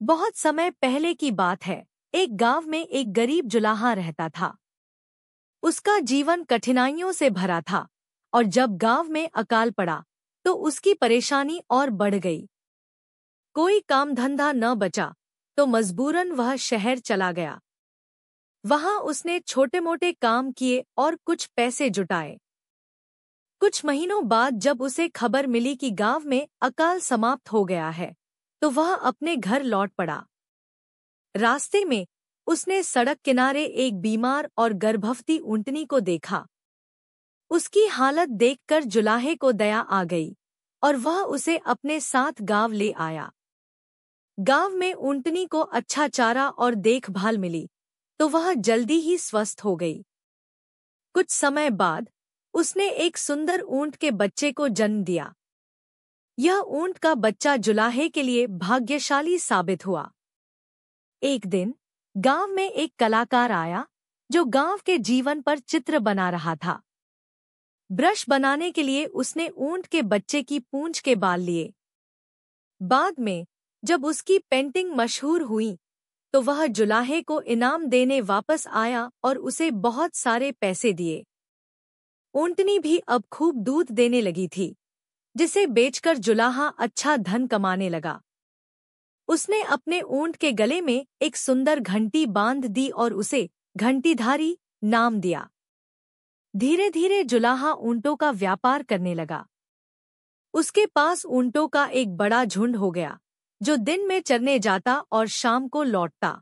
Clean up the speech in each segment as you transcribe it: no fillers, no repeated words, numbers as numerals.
बहुत समय पहले की बात है। एक गांव में एक गरीब जुलाहा रहता था। उसका जीवन कठिनाइयों से भरा था और जब गांव में अकाल पड़ा तो उसकी परेशानी और बढ़ गई। कोई काम धंधा न बचा तो मजबूरन वह शहर चला गया। वहां उसने छोटे मोटे काम किए और कुछ पैसे जुटाए। कुछ महीनों बाद जब उसे खबर मिली कि गांव में अकाल समाप्त हो गया है तो वह अपने घर लौट पड़ा। रास्ते में उसने सड़क किनारे एक बीमार और गर्भवती ऊंटनी को देखा। उसकी हालत देखकर जुलाहे को दया आ गई और वह उसे अपने साथ गांव ले आया। गांव में ऊंटनी को अच्छा चारा और देखभाल मिली तो वह जल्दी ही स्वस्थ हो गई। कुछ समय बाद उसने एक सुंदर ऊंट के बच्चे को जन्म दिया। यह ऊंट का बच्चा जुलाहे के लिए भाग्यशाली साबित हुआ। एक दिन गांव में एक कलाकार आया जो गांव के जीवन पर चित्र बना रहा था। ब्रश बनाने के लिए उसने ऊंट के बच्चे की पूंछ के बाल लिए। बाद में जब उसकी पेंटिंग मशहूर हुई तो वह जुलाहे को इनाम देने वापस आया और उसे बहुत सारे पैसे दिए। ऊंटनी भी अब खूब दूध देने लगी थी, जिसे बेचकर जुलाहा अच्छा धन कमाने लगा। उसने अपने ऊंट के गले में एक सुंदर घंटी बांध दी और उसे घंटीधारी नाम दिया। धीरे धीरे जुलाहा ऊंटों का व्यापार करने लगा। उसके पास ऊंटों का एक बड़ा झुंड हो गया जो दिन में चरने जाता और शाम को लौटता।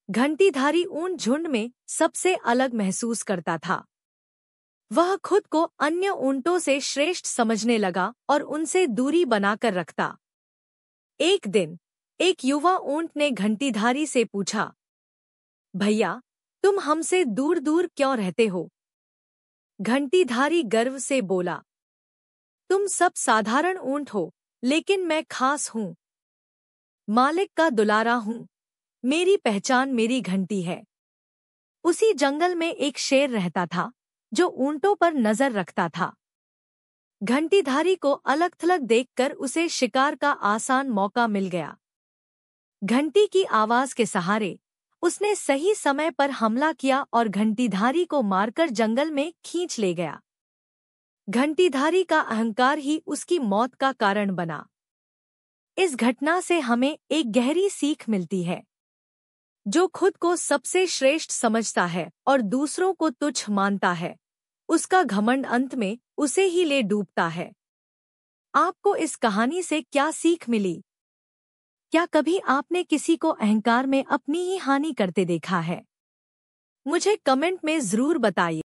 घंटीधारी ऊंट झुंड में सबसे अलग महसूस करता था। वह खुद को अन्य ऊंटों से श्रेष्ठ समझने लगा और उनसे दूरी बनाकर रखता। एक दिन एक युवा ऊंट ने घंटीधारी से पूछा, भैया, तुम हमसे दूर दूर क्यों रहते हो? घंटीधारी गर्व से बोला, तुम सब साधारण ऊंट हो, लेकिन मैं खास हूँ। मालिक का दुलारा हूँ। मेरी पहचान मेरी घंटी है। उसी जंगल में एक शेर रहता था जो ऊंटों पर नजर रखता था। घंटीधारी को अलग थलग देखकर उसे शिकार का आसान मौका मिल गया। घंटी की आवाज के सहारे उसने सही समय पर हमला किया और घंटीधारी को मारकर जंगल में खींच ले गया। घंटीधारी का अहंकार ही उसकी मौत का कारण बना। इस घटना से हमें एक गहरी सीख मिलती है। जो खुद को सबसे श्रेष्ठ समझता है और दूसरों को तुच्छ मानता है, उसका घमंड अंत में उसे ही ले डूबता है। आपको इस कहानी से क्या सीख मिली? क्या कभी आपने किसी को अहंकार में अपनी ही हानि करते देखा है? मुझे कमेंट में जरूर बताइए।